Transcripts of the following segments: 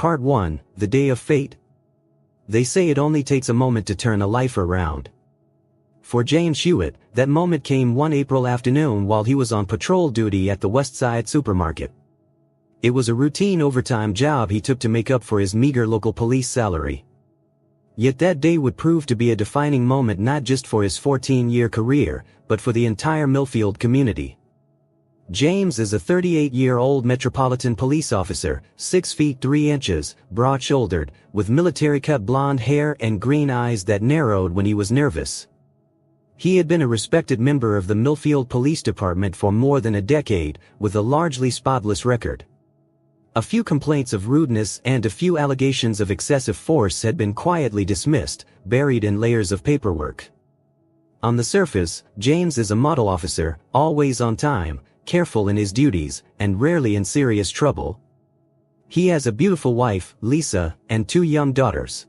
Part 1, The Day of Fate. They say it only takes a moment to turn a life around. For James Hewitt, that moment came one April afternoon while he was on patrol duty at the Westside supermarket. It was a routine overtime job he took to make up for his meager local police salary. Yet that day would prove to be a defining moment not just for his 14-year career, but for the entire Millfield community. James is a 38-year-old Metropolitan Police officer, 6 feet 3 inches, broad-shouldered, with military-cut blonde hair and green eyes that narrowed when he was nervous. He had been a respected member of the Millfield Police Department for more than a decade, with a largely spotless record. A few complaints of rudeness and a few allegations of excessive force had been quietly dismissed, buried in layers of paperwork. On the surface, James is a model officer, always on time, careful in his duties, and rarely in serious trouble. He has a beautiful wife, Lisa, and 2 young daughters.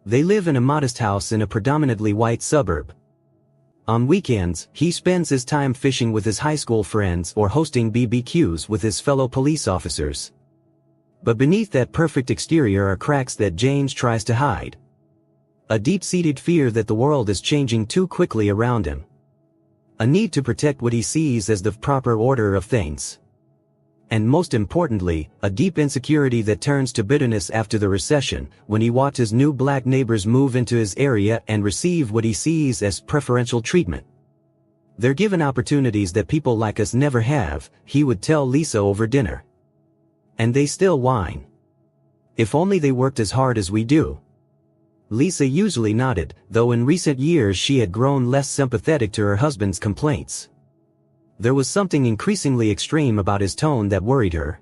They live in a modest house in a predominantly white suburb. On weekends, he spends his time fishing with his high school friends or hosting BBQs with his fellow police officers. But beneath that perfect exterior are cracks that James tries to hide. A deep-seated fear that the world is changing too quickly around him. A need to protect what he sees as the proper order of things. And most importantly, a deep insecurity that turns to bitterness after the recession, when he watches new black neighbors move into his area and receive what he sees as preferential treatment. They're given opportunities that people like us never have, he would tell Lisa over dinner. And they still whine. If only they worked as hard as we do. Lisa usually nodded, though in recent years she had grown less sympathetic to her husband's complaints. There was something increasingly extreme about his tone that worried her.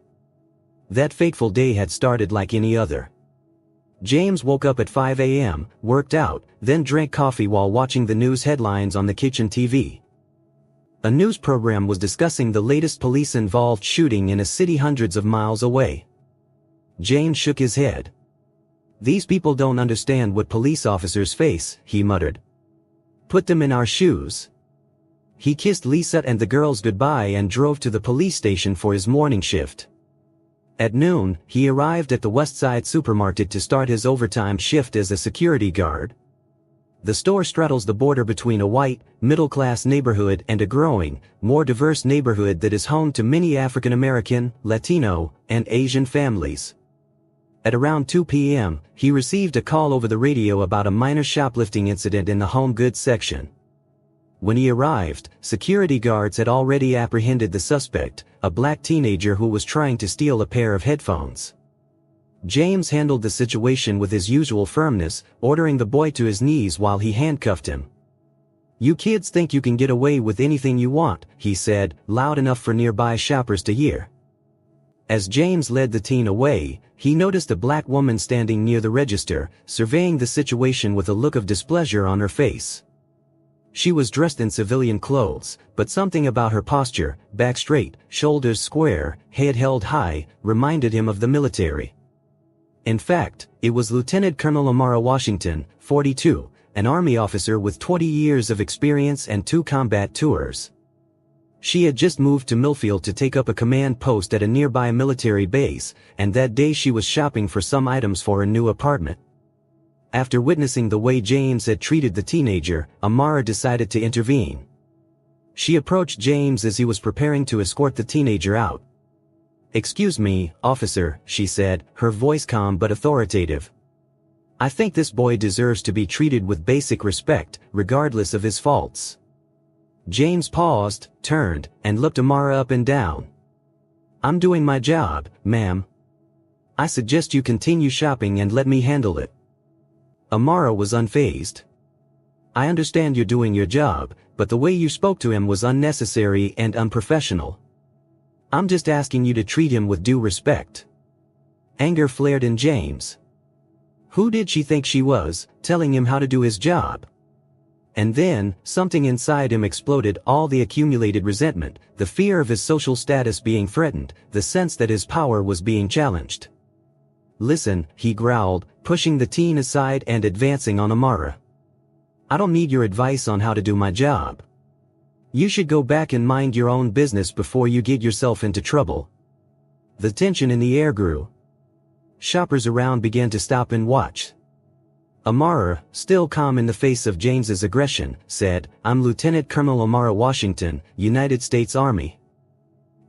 That fateful day had started like any other. James woke up at 5 a.m., worked out, then drank coffee while watching the news headlines on the kitchen TV. A news program was discussing the latest police-involved shooting in a city hundreds of miles away. James shook his head. "These people don't understand what police officers face," he muttered. "Put them in our shoes." He kissed Lisa and the girls goodbye and drove to the police station for his morning shift. At noon, he arrived at the Westside supermarket to start his overtime shift as a security guard. The store straddles the border between a white, middle-class neighborhood and a growing, more diverse neighborhood that is home to many African American, Latino, and Asian families. At around 2 p.m., he received a call over the radio about a minor shoplifting incident in the home goods section. When he arrived, security guards had already apprehended the suspect, a black teenager who was trying to steal a pair of headphones. James handled the situation with his usual firmness, ordering the boy to his knees while he handcuffed him. "You kids think you can get away with anything you want," he said, loud enough for nearby shoppers to hear. As James led the teen away, he noticed a black woman standing near the register, surveying the situation with a look of displeasure on her face. She was dressed in civilian clothes, but something about her posture, back straight, shoulders square, head held high, reminded him of the military. In fact, it was Lieutenant Colonel Amara Washington, 42, an Army officer with 20 years of experience and 2 combat tours. She had just moved to Millfield to take up a command post at a nearby military base, and that day she was shopping for some items for her new apartment. After witnessing the way James had treated the teenager, Amara decided to intervene. She approached James as he was preparing to escort the teenager out. "Excuse me, officer," she said, her voice calm but authoritative. "I think this boy deserves to be treated with basic respect, regardless of his faults." James paused, turned, and looked Amara up and down. "I'm doing my job, ma'am. I suggest you continue shopping and let me handle it." Amara was unfazed. "I understand you're doing your job, but the way you spoke to him was unnecessary and unprofessional. I'm just asking you to treat him with due respect." Anger flared in James. Who did she think she was, telling him how to do his job? And then, something inside him exploded, all the accumulated resentment, the fear of his social status being threatened, the sense that his power was being challenged. "Listen," he growled, pushing the teen aside and advancing on Amara. "I don't need your advice on how to do my job. You should go back and mind your own business before you get yourself into trouble." The tension in the air grew. Shoppers around began to stop and watch. Amara, still calm in the face of James's aggression, said, "I'm Lieutenant Colonel Amara Washington, United States Army.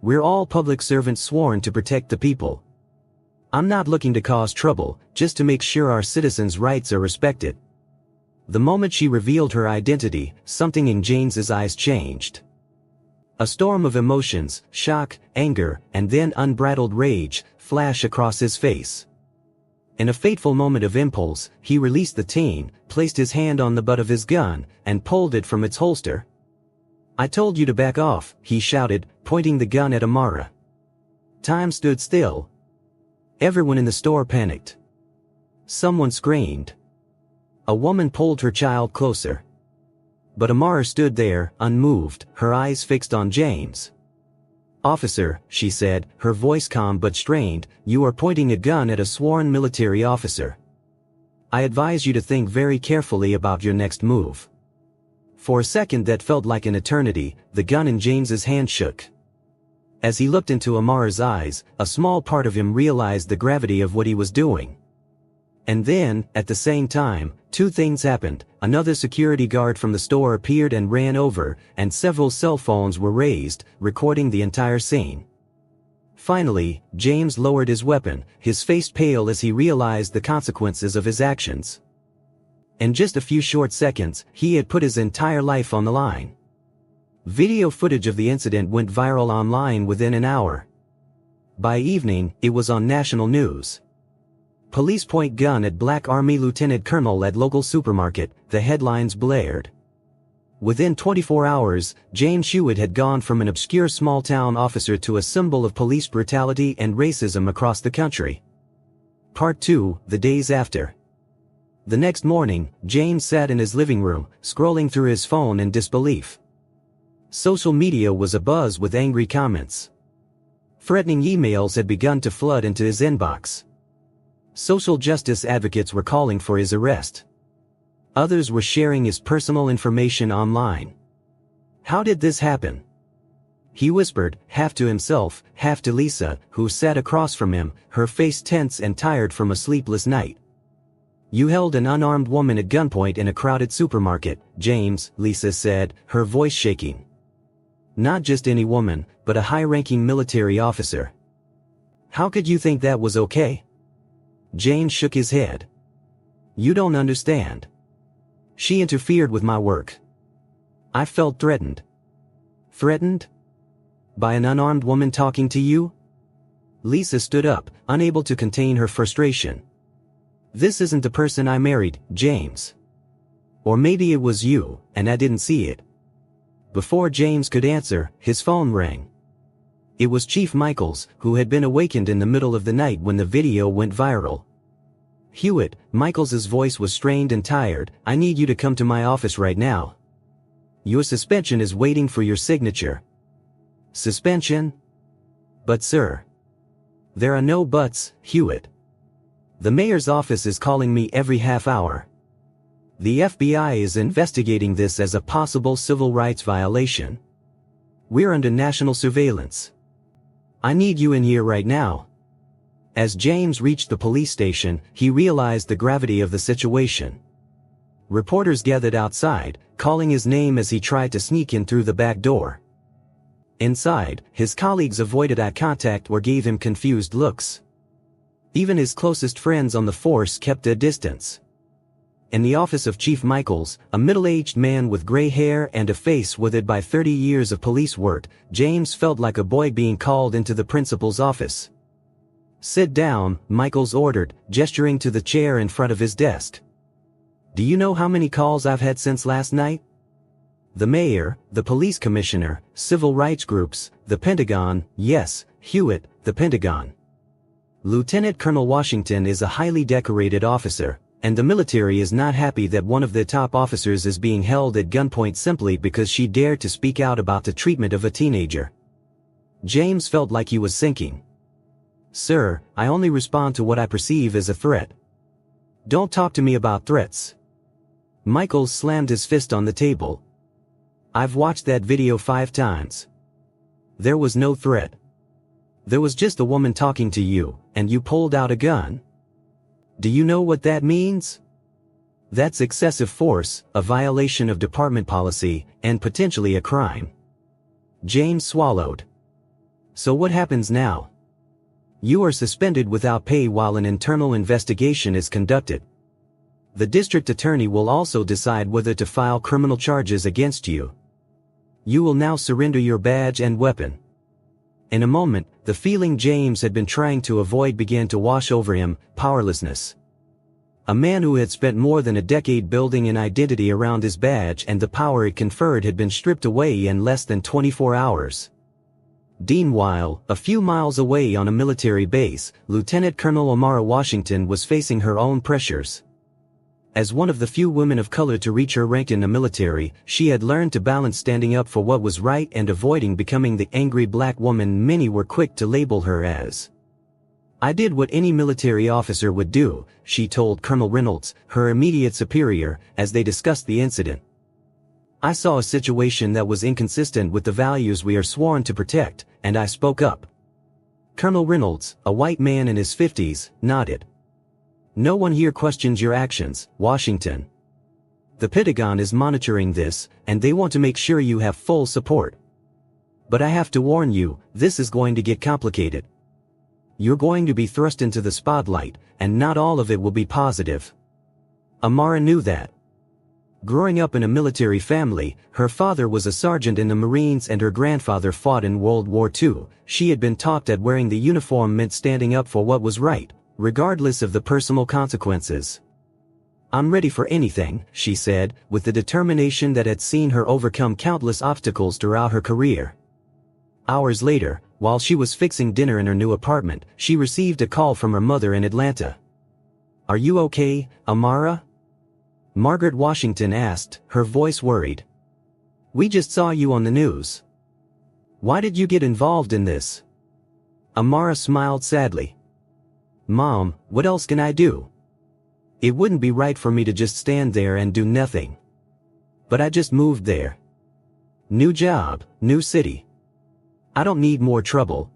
We're all public servants sworn to protect the people. I'm not looking to cause trouble, just to make sure our citizens' rights are respected." The moment she revealed her identity, something in James's eyes changed. A storm of emotions, shock, anger, and then unbridled rage, flashed across his face. In a fateful moment of impulse, he released the teen, placed his hand on the butt of his gun, and pulled it from its holster. "I told you to back off," he shouted, pointing the gun at Amara. Time stood still. Everyone in the store panicked. Someone screamed. A woman pulled her child closer. But Amara stood there, unmoved, her eyes fixed on James. "Officer," she said, her voice calm but strained, "you are pointing a gun at a sworn military officer. I advise you to think very carefully about your next move." For a second that felt like an eternity, the gun in James's hand shook. As he looked into Amara's eyes, a small part of him realized the gravity of what he was doing. And then, at the same time, two things happened. Another security guard from the store appeared and ran over, and several cell phones were raised, recording the entire scene. Finally, James lowered his weapon, his face pale as he realized the consequences of his actions. In just a few short seconds, he had put his entire life on the line. Video footage of the incident went viral online within an hour. By evening, it was on national news. "Police point gun at Black Army Lieutenant Colonel at local supermarket," the headlines blared. Within 24 hours, James Hewitt had gone from an obscure small-town officer to a symbol of police brutality and racism across the country. Part 2, the days after. The next morning, James sat in his living room, scrolling through his phone in disbelief. Social media was abuzz with angry comments. Threatening emails had begun to flood into his inbox. Social justice advocates were calling for his arrest. Others were sharing his personal information online. How did this happen? He whispered, half to himself, half to Lisa, who sat across from him, her face tense and tired from a sleepless night. "You held an unarmed woman at gunpoint in a crowded supermarket, James," Lisa said, her voice shaking. "Not just any woman, but a high-ranking military officer. How could you think that was okay?" James shook his head. "You don't understand. She interfered with my work. I felt threatened." "Threatened? By an unarmed woman talking to you?" Lisa stood up, unable to contain her frustration. "This isn't the person I married, James. Or maybe it was you, and I didn't see it." Before James could answer, his phone rang. It was Chief Michaels, who had been awakened in the middle of the night when the video went viral. "Hewitt," Michaels's voice was strained and tired, "I need you to come to my office right now. Your suspension is waiting for your signature." "Suspension? But sir." "There are no buts, Hewitt. The mayor's office is calling me every half hour. The FBI is investigating this as a possible civil rights violation. We're under national surveillance. I need you in here right now." As James reached the police station, he realized the gravity of the situation. Reporters gathered outside, calling his name as he tried to sneak in through the back door. Inside, his colleagues avoided eye contact or gave him confused looks. Even his closest friends on the force kept their distance. In the office of Chief Michaels, a middle-aged man with gray hair and a face withered by 30 years of police work, James felt like a boy being called into the principal's office. "Sit down," Michaels ordered, gesturing to the chair in front of his desk. "Do you know how many calls I've had since last night? The mayor, the police commissioner, civil rights groups, the Pentagon, yes, Hewitt, the Pentagon. Lieutenant Colonel Washington is a highly decorated officer, and the military is not happy that one of their top officers is being held at gunpoint simply because she dared to speak out about the treatment of a teenager." James felt like he was sinking. "Sir, I only respond to what I perceive as a threat. Don't talk to me about threats." Michaels slammed his fist on the table. "I've watched that video 5 times. There was no threat. There was just a woman talking to you, and you pulled out a gun. Do you know what that means? That's excessive force, a violation of department policy, and potentially a crime. James swallowed. So what happens now? You are suspended without pay while an internal investigation is conducted. The district attorney will also decide whether to file criminal charges against you. You will now surrender your badge and weapon. In a moment, the feeling James had been trying to avoid began to wash over him, powerlessness. A man who had spent more than a decade building an identity around his badge and the power it conferred had been stripped away in less than 24 hours. Meanwhile, a few miles away on a military base, Lieutenant Colonel Amara Washington was facing her own pressures. As one of the few women of color to reach her rank in the military, she had learned to balance standing up for what was right and avoiding becoming the angry black woman many were quick to label her as. I did what any military officer would do, she told Colonel Reynolds, her immediate superior, as they discussed the incident. I saw a situation that was inconsistent with the values we are sworn to protect, and I spoke up. Colonel Reynolds, a white man in his 50s, nodded. No one here questions your actions, Washington. The Pentagon is monitoring this, and they want to make sure you have full support. But I have to warn you, this is going to get complicated. You're going to be thrust into the spotlight, and not all of it will be positive. Amara knew that. Growing up in a military family, her father was a sergeant in the Marines and her grandfather fought in World War II. She had been taught that wearing the uniform meant standing up for what was right, regardless of the personal consequences. I'm ready for anything, she said, with the determination that had seen her overcome countless obstacles throughout her career. Hours later, while she was fixing dinner in her new apartment, she received a call from her mother in Atlanta. Are you okay, Amara? Margaret Washington asked, her voice worried. We just saw you on the news. Why did you get involved in this? Amara smiled sadly. Mom, what else can I do? It wouldn't be right for me to just stand there and do nothing. But I just moved there. New job, new city. I don't need more trouble.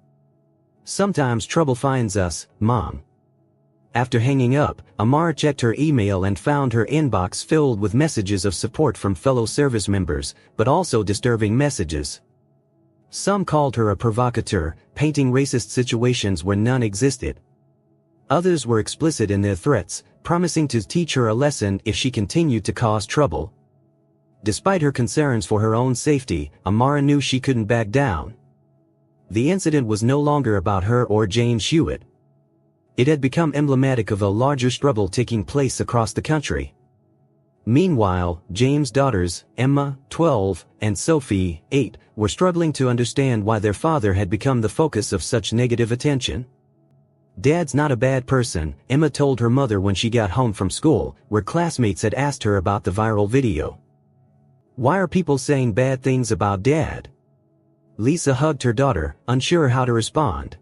Sometimes trouble finds us, Mom. After hanging up, Amara checked her email and found her inbox filled with messages of support from fellow service members, but also disturbing messages. Some called her a provocateur, painting racist situations where none existed. Others were explicit in their threats, promising to teach her a lesson if she continued to cause trouble. Despite her concerns for her own safety, Amara knew she couldn't back down. The incident was no longer about her or James Hewitt. It had become emblematic of a larger struggle taking place across the country. Meanwhile, James' daughters, Emma, 12, and Sophie, 8, were struggling to understand why their father had become the focus of such negative attention. Dad's not a bad person, Emma told her mother when she got home from school, where classmates had asked her about the viral video. Why are people saying bad things about Dad? Lisa hugged her daughter, unsure how to respond.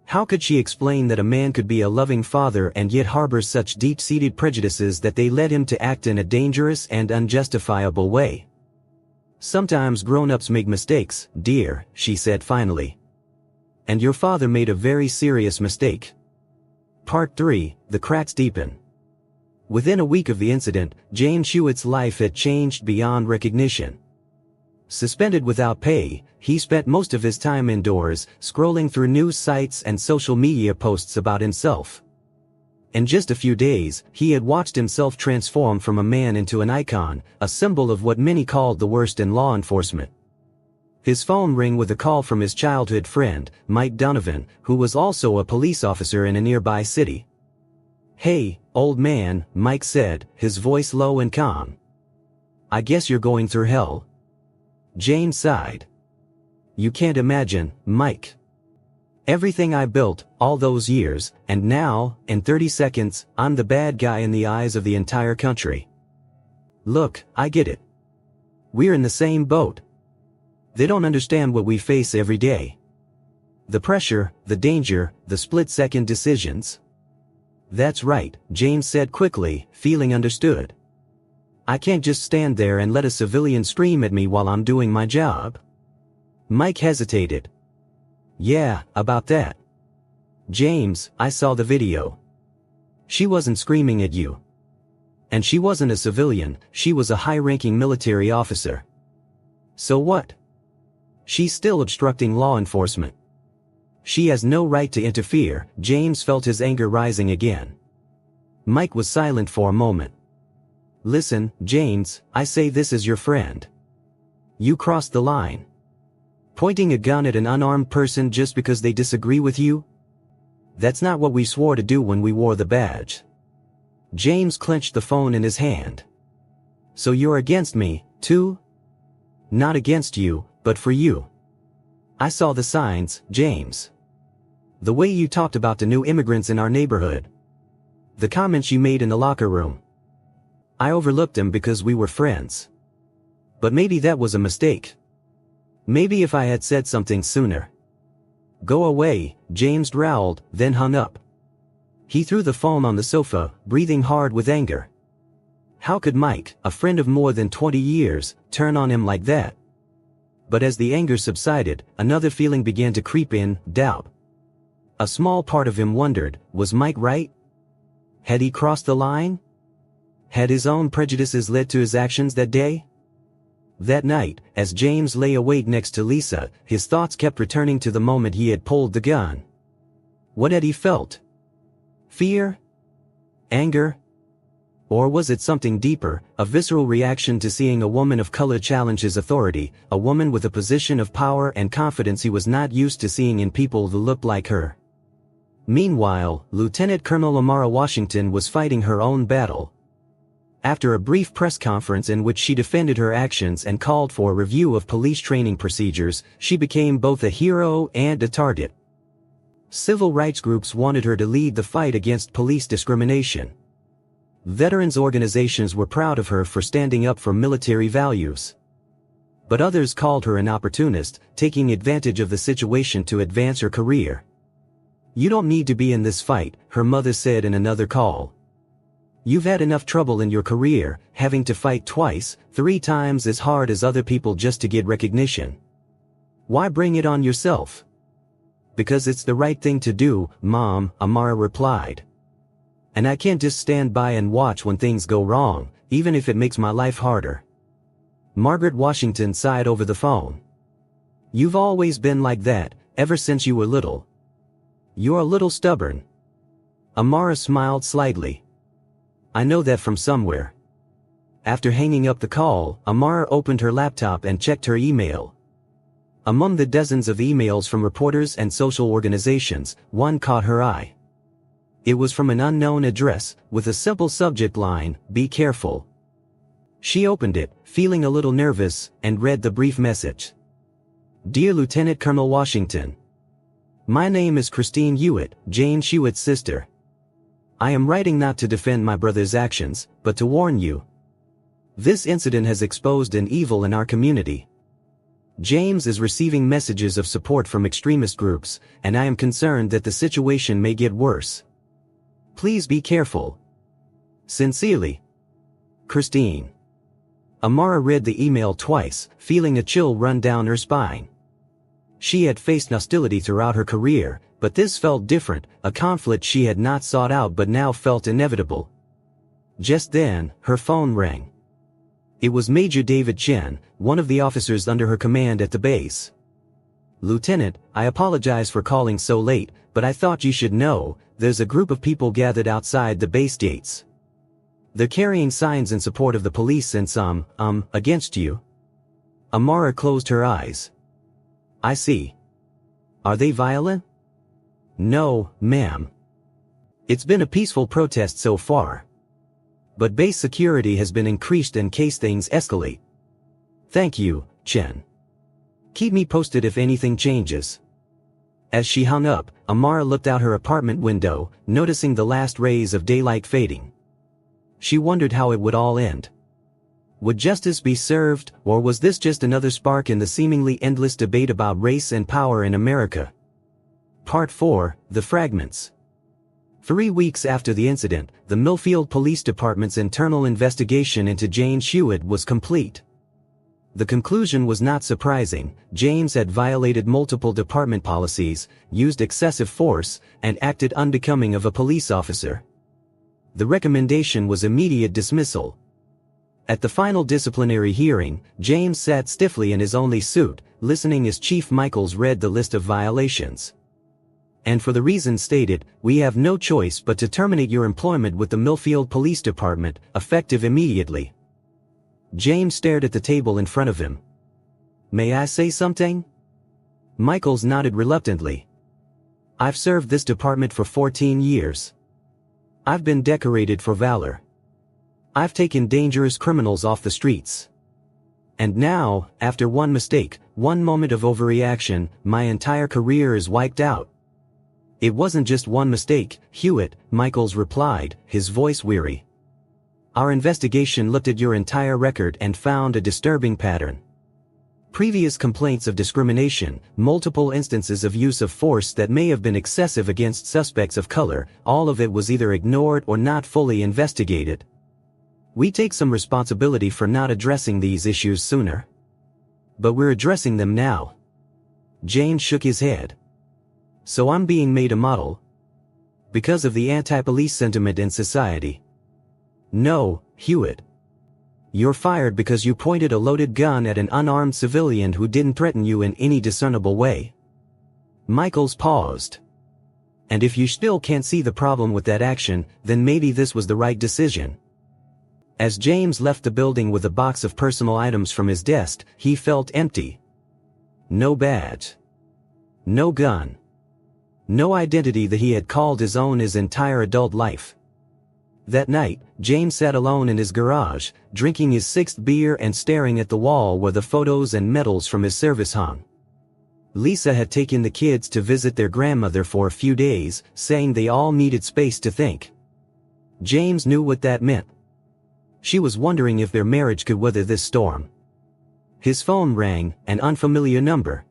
How could she explain that a man could be a loving father and yet harbor such deep-seated prejudices that they led him to act in a dangerous and unjustifiable way? Sometimes grown-ups make mistakes, dear, she said finally. And your father made a very serious mistake. Part 3, The Cracks Deepen. Within a week of the incident, James Hewitt's life had changed beyond recognition. Suspended without pay, he spent most of his time indoors, scrolling through news sites and social media posts about himself. In just a few days, he had watched himself transform from a man into an icon, a symbol of what many called the worst in law enforcement. His phone rang with a call from his childhood friend, Mike Donovan, who was also a police officer in a nearby city. Hey, old man, Mike said, his voice low and calm. I guess you're going through hell. James sighed. You can't imagine, Mike. Everything I built, all those years, and now, in 30 seconds, I'm the bad guy in the eyes of the entire country. Look, I get it. We're in the same boat. They don't understand what we face every day. The pressure, the danger, the split-second decisions. That's right, James said quickly, feeling understood. I can't just stand there and let a civilian scream at me while I'm doing my job. Mike hesitated. Yeah, about that. James, I saw the video. She wasn't screaming at you. And she wasn't a civilian, she was a high-ranking military officer. So what? She's still obstructing law enforcement. She has no right to interfere. James felt his anger rising again. Mike was silent for a moment. Listen, James, I say this as your friend. You crossed the line. Pointing a gun at an unarmed person just because they disagree with you? That's not what we swore to do when we wore the badge. James clenched the phone in his hand. So you're against me, too? Not against you, but for you. I saw the signs, James. The way you talked about the new immigrants in our neighborhood. The comments you made in the locker room. I overlooked them because we were friends. But maybe that was a mistake. Maybe if I had said something sooner. Go away, James growled, then hung up. He threw the phone on the sofa, breathing hard with anger. How could Mike, a friend of more than 20 years, turn on him like that? But as the anger subsided, another feeling began to creep in, doubt. A small part of him wondered, was Mike right? Had he crossed the line? Had his own prejudices led to his actions that day? That night, as James lay awake next to Lisa, his thoughts kept returning to the moment he had pulled the gun. What had he felt? Fear? Anger? Or was it something deeper, a visceral reaction to seeing a woman of color challenge his authority, a woman with a position of power and confidence he was not used to seeing in people who looked like her? Meanwhile, Lieutenant Colonel Amara Washington was fighting her own battle. After a brief press conference in which she defended her actions and called for a review of police training procedures, she became both a hero and a target. Civil rights groups wanted her to lead the fight against police discrimination. Veterans organizations were proud of her for standing up for military values. But others called her an opportunist, taking advantage of the situation to advance her career. You don't need to be in this fight, her mother said in another call. You've had enough trouble in your career, having to fight twice, 3 times as hard as other people just to get recognition. Why bring it on yourself? Because it's the right thing to do, Mom, Amara replied. And I can't just stand by and watch when things go wrong, even if it makes my life harder. Margaret Washington sighed over the phone. You've always been like that, ever since you were little. You're a little stubborn. Amara smiled slightly. I know that from somewhere. After hanging up the call, Amara opened her laptop and checked her email. Among the dozens of emails from reporters and social organizations, one caught her eye. It was from an unknown address, with a simple subject line, "Be careful." She opened it, feeling a little nervous, and read the brief message. Dear Lieutenant Colonel Washington. My name is Christine Hewitt, Jane Hewitt's sister. I am writing not to defend my brother's actions, but to warn you. This incident has exposed an evil in our community. James is receiving messages of support from extremist groups, and I am concerned that the situation may get worse. Please be careful. Sincerely, Christine. Amara read the email twice, feeling a chill run down her spine. She had faced hostility throughout her career, but this felt different, a conflict she had not sought out but now felt inevitable. Just then, her phone rang. It was Major David Chen, one of the officers under her command at the base. Lieutenant, I apologize for calling so late, but I thought you should know, there's a group of people gathered outside the base gates. They're carrying signs in support of the police and some, against you. Amara closed her eyes. I see. Are they violent? No, ma'am. It's been a peaceful protest so far. But base security has been increased in case things escalate. Thank you, Chen. Keep me posted if anything changes. As she hung up, Amara looked out her apartment window, noticing the last rays of daylight fading. She wondered how it would all end. Would justice be served, or was this just another spark in the seemingly endless debate about race and power in America? Part 4, The Fragments. 3 weeks after the incident, the Millfield Police Department's internal investigation into Jane Hewitt was complete. The conclusion was not surprising. James had violated multiple department policies, used excessive force, and acted unbecoming of a police officer. The recommendation was immediate dismissal. At the final disciplinary hearing, James sat stiffly in his only suit, listening as Chief Michaels read the list of violations. And for the reasons stated, we have no choice but to terminate your employment with the Millfield Police Department, effective immediately. James stared at the table in front of him. May I say something? Michaels nodded reluctantly. I've served this department for 14 years. I've been decorated for valor. I've taken dangerous criminals off the streets. And now, after one mistake, one moment of overreaction, my entire career is wiped out. It wasn't just one mistake, Hewitt, Michaels replied, his voice weary. Our investigation looked at your entire record and found a disturbing pattern. Previous complaints of discrimination, multiple instances of use of force that may have been excessive against suspects of color, all of it was either ignored or not fully investigated. We take some responsibility for not addressing these issues sooner. But we're addressing them now. James shook his head. So I'm being made a model? Because of the anti-police sentiment in society? No, Hewitt. You're fired because you pointed a loaded gun at an unarmed civilian who didn't threaten you in any discernible way. Michaels paused. And if you still can't see the problem with that action, then maybe this was the right decision. As James left the building with a box of personal items from his desk, he felt empty. No badge. No gun. No identity that he had called his own his entire adult life. That night, James sat alone in his garage, drinking his sixth beer and staring at the wall where the photos and medals from his service hung. Lisa had taken the kids to visit their grandmother for a few days, saying they all needed space to think. James knew what that meant. She was wondering if their marriage could weather this storm. His phone rang, an unfamiliar number.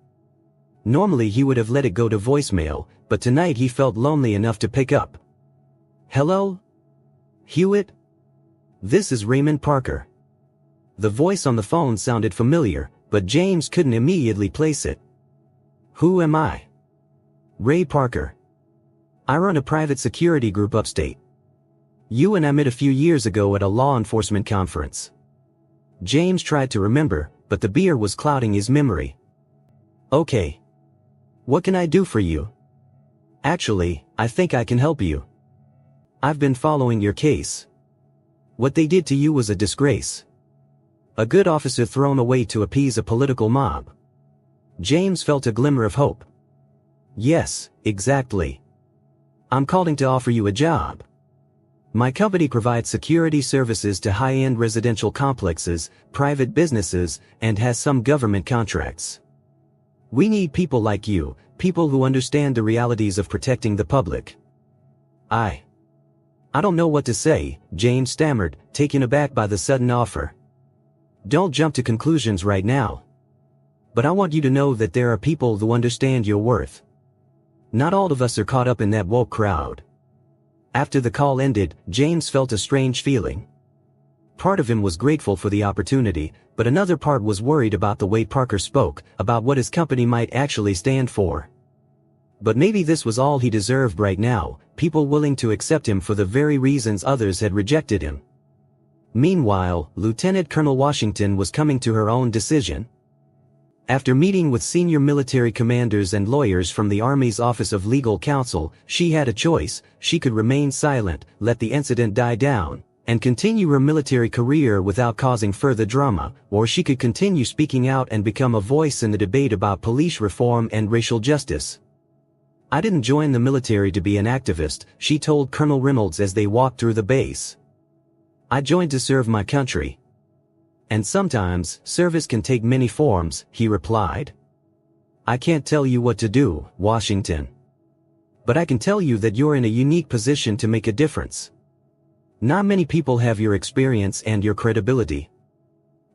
Normally he would have let it go to voicemail, but tonight he felt lonely enough to pick up. Hello? Hewitt? This is Raymond Parker. The voice on the phone sounded familiar, but James couldn't immediately place it. Who am I? Ray Parker. I run a private security group upstate. You and I met a few years ago at a law enforcement conference. James tried to remember, but the beer was clouding his memory. Okay. What can I do for you? Actually, I think I can help you. I've been following your case. What they did to you was a disgrace. A good officer thrown away to appease a political mob. James felt a glimmer of hope. Yes, exactly. I'm calling to offer you a job. My company provides security services to high-end residential complexes, private businesses, and has some government contracts. We need people like you, people who understand the realities of protecting the public. I don't know what to say, James stammered, taken aback by the sudden offer. Don't jump to conclusions right now. But I want you to know that there are people who understand your worth. Not all of us are caught up in that woke crowd. After the call ended, James felt a strange feeling. Part of him was grateful for the opportunity, but another part was worried about the way Parker spoke, about what his company might actually stand for. But maybe this was all he deserved right now, people willing to accept him for the very reasons others had rejected him. Meanwhile, Lieutenant Colonel Washington was coming to her own decision. After meeting with senior military commanders and lawyers from the Army's Office of Legal Counsel, she had a choice. She could remain silent, let the incident die down, and continue her military career without causing further drama, or she could continue speaking out and become a voice in the debate about police reform and racial justice. I didn't join the military to be an activist, she told Colonel Reynolds as they walked through the base. I joined to serve my country. And sometimes, service can take many forms, he replied. I can't tell you what to do, Washington. But I can tell you that you're in a unique position to make a difference. Not many people have your experience and your credibility.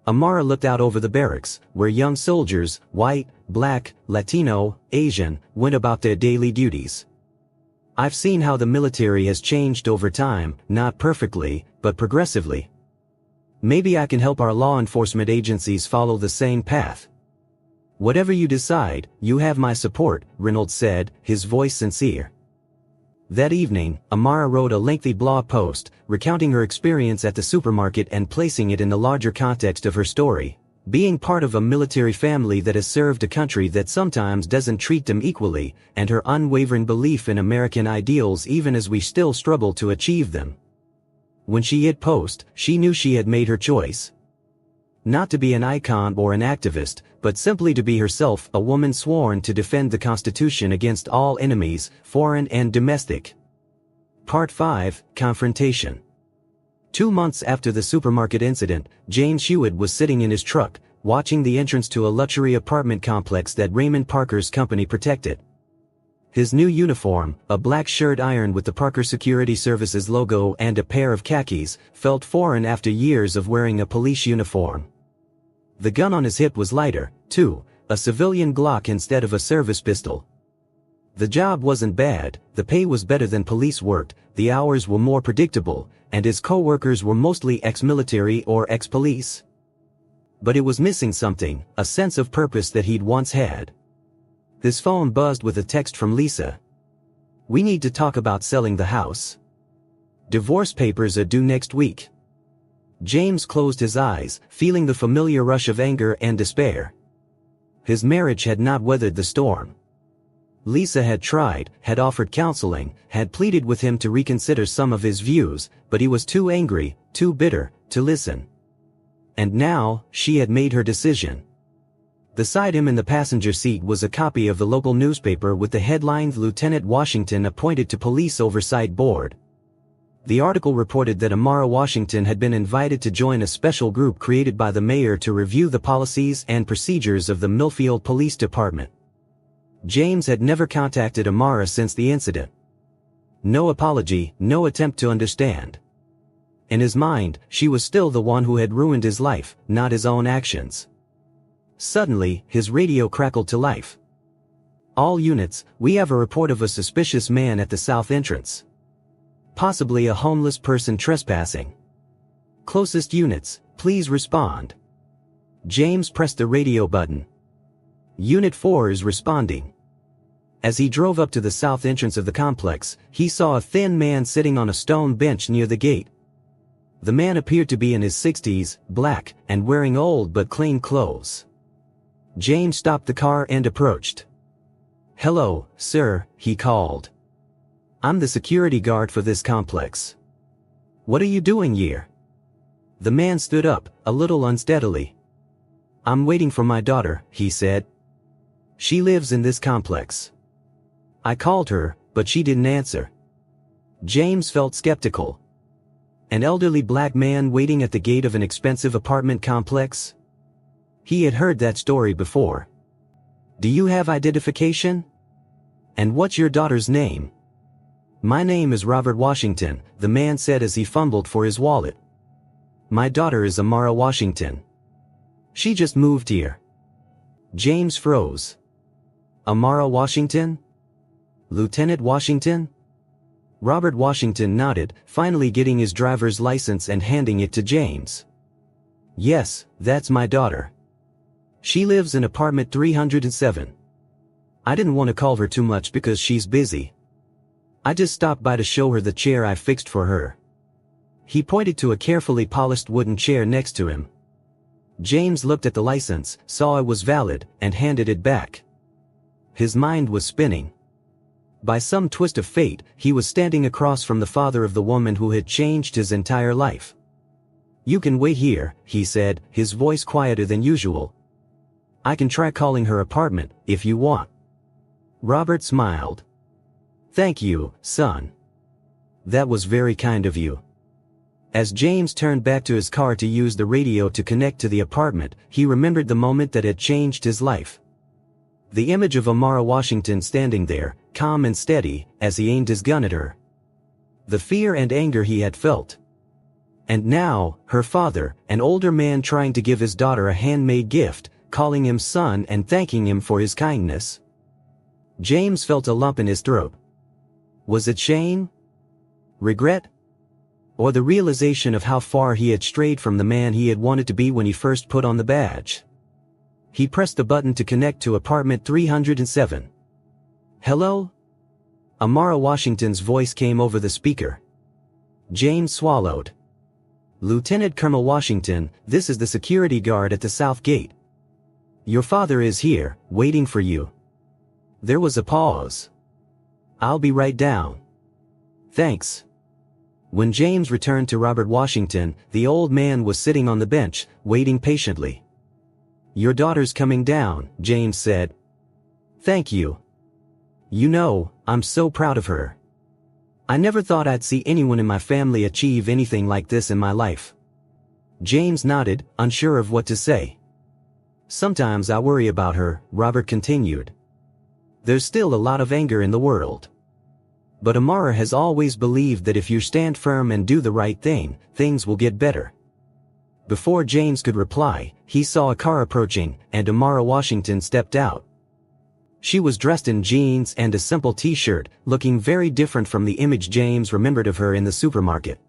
Amara looked out over the barracks, where young soldiers, white, black, Latino, Asian, went about their daily duties. I've seen how the military has changed over time, not perfectly, but progressively. Maybe I can help our law enforcement agencies follow the same path. Whatever you decide, you have my support, Reynolds said, his voice sincere. That evening, Amara wrote a lengthy blog post, recounting her experience at the supermarket and placing it in the larger context of her story. Being part of a military family that has served a country that sometimes doesn't treat them equally, and her unwavering belief in American ideals even as we still struggle to achieve them. When she hit post, she knew she had made her choice. Not to be an icon or an activist, but simply to be herself, a woman sworn to defend the Constitution against all enemies, foreign and domestic. Part 5, Confrontation. 2 months after the supermarket incident, James Hewitt was sitting in his truck, watching the entrance to a luxury apartment complex that Raymond Parker's company protected. His new uniform, a black shirt ironed with the Parker Security Services logo and a pair of khakis, felt foreign after years of wearing a police uniform. The gun on his hip was lighter, too, a civilian Glock instead of a service pistol. The job wasn't bad, the pay was better than police worked, the hours were more predictable, and his co-workers were mostly ex-military or ex-police. But it was missing something, a sense of purpose that he'd once had. His phone buzzed with a text from Lisa. "We need to talk about selling the house. Divorce papers are due next week." James closed his eyes, feeling the familiar rush of anger and despair. His marriage had not weathered the storm. Lisa had tried, had offered counseling, had pleaded with him to reconsider some of his views, but he was too angry, too bitter, to listen. And now, she had made her decision. Beside him in the passenger seat was a copy of the local newspaper with the headline "Lieutenant Washington appointed to Police Oversight Board." The article reported that Amara Washington had been invited to join a special group created by the mayor to review the policies and procedures of the Millfield Police Department. James had never contacted Amara since the incident. No apology, no attempt to understand. In his mind, she was still the one who had ruined his life, not his own actions. Suddenly, his radio crackled to life. "All units, we have a report of a suspicious man at the south entrance. Possibly a homeless person trespassing. Closest units, please respond." James pressed the radio button. "Unit 4 is responding." As he drove up to the south entrance of the complex, he saw a thin man sitting on a stone bench near the gate. The man appeared to be in his 60s, black, and wearing old but clean clothes. James stopped the car and approached. "Hello, sir," he called. "I'm the security guard for this complex. What are you doing here?" The man stood up, a little unsteadily. "I'm waiting for my daughter," he said. "She lives in this complex. I called her, but she didn't answer." James felt skeptical. An elderly black man waiting at the gate of an expensive apartment complex? He had heard that story before. "Do you have identification? And what's your daughter's name?" "My name is Robert Washington," the man said as he fumbled for his wallet. "My daughter is Amara Washington. She just moved here." James froze. "Amara Washington? Lieutenant Washington?" Robert Washington nodded, finally getting his driver's license and handing it to James. "Yes, that's my daughter. She lives in apartment 307. I didn't want to call her too much because she's busy. I just stopped by to show her the chair I fixed for her." He pointed to a carefully polished wooden chair next to him. James looked at the license, saw it was valid, and handed it back. His mind was spinning. By some twist of fate, he was standing across from the father of the woman who had changed his entire life. "You can wait here," he said, his voice quieter than usual. "I can try calling her apartment, if you want." Robert smiled. "Thank you, son. That was very kind of you." As James turned back to his car to use the radio to connect to the apartment, he remembered the moment that had changed his life. The image of Amara Washington standing there, calm and steady, as he aimed his gun at her. The fear and anger he had felt. And now, her father, an older man trying to give his daughter a handmade gift, calling him son and thanking him for his kindness. James felt a lump in his throat. Was it shame? Regret? or the realization of how far he had strayed from the man he had wanted to be when he first put on the badge. He pressed the button to connect to apartment 307. "Hello?" Amara Washington's voice came over the speaker. James swallowed. "Lieutenant Colonel Washington, this is the security guard at the south gate. Your father is here, waiting for you." There was a pause. "I'll be right down." "Thanks." When James returned to Robert Washington, the old man was sitting on the bench, waiting patiently. "Your daughter's coming down," James said. "Thank you. You know, I'm so proud of her. I never thought I'd see anyone in my family achieve anything like this in my life." James nodded, unsure of what to say. "Sometimes I worry about her," Robert continued. "There's still a lot of anger in the world. But Amara has always believed that if you stand firm and do the right thing, things will get better." Before James could reply, he saw a car approaching, and Amara Washington stepped out. She was dressed in jeans and a simple t-shirt, looking very different from the image James remembered of her in the supermarket.